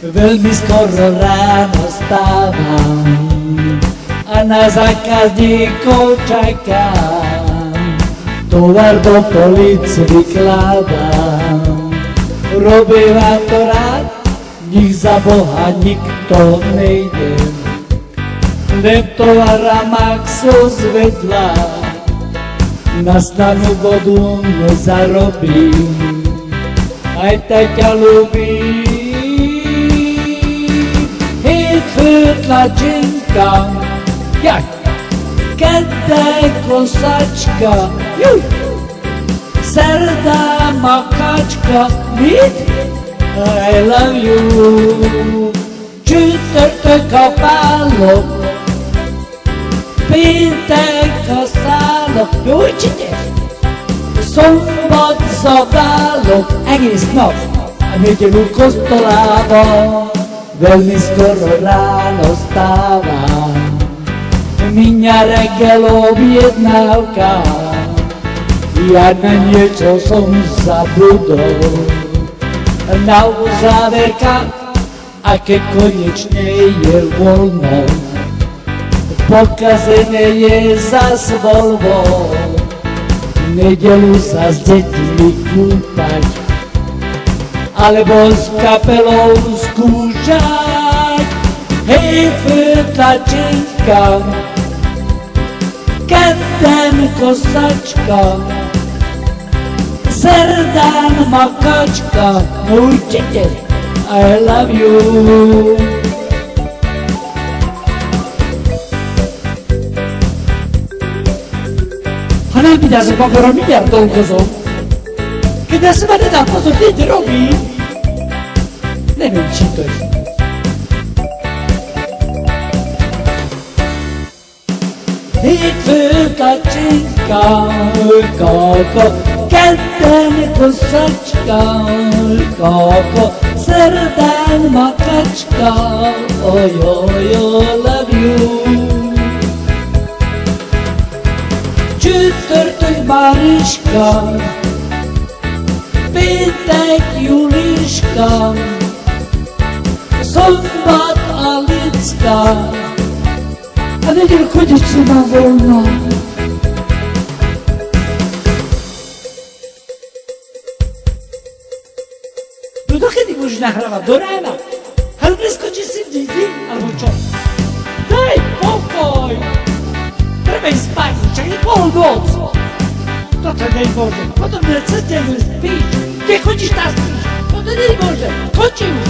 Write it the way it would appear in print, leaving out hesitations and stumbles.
Veľmi skoro ráno stávam a na zákazníkov čakám. Tovar do police vykladám, robím to rád, nich za Boha nikto nejde. Len tovar a maxus vedľa, na snadnú vodu nezarobím, aj tak ťa ľúbim. Hej, tlačenka, jak keď kosačka, juj, srdá makačka, meet, I love you. Čtvrtek kopálok, Pintek kaszálok, určite. Szombat zabálok, egész nap a nedeľu kostolávom. Veľmi skoro ráno stávam, miňa reggel objednávka. Ja na niečo som zabudol, na uzáverka, a keď konečne je voľno, pokazené je zas Volvo. V nedeľu sa s deťmi kúpať, alebo s kapelou skúšať. Hej, tlačenka, keď kosačka, srdán makačka, no určite, I love you. Hanel mi dá sa papero miliardov kozov. Keď ja sa ma nedá pozor, keď robí. Neviem, či to je. Tlačenka, koko, keď kosačka, koko, srdán makačka, oj, love you. Čtvrtok Mariška, Pintek Juliška, Sobat Alicka, a nedeľu konečne mám voľno. No dokedy môžeš nahrávať? Do rána? Ale preskočíš si v deň, alebo čo? Daj pokoj! Treba ísť spať, čak je polnoc. Toto nemôže. Potom chcete spíš. Kde chodíš, tam spíš. Toto nemôže. Končí už.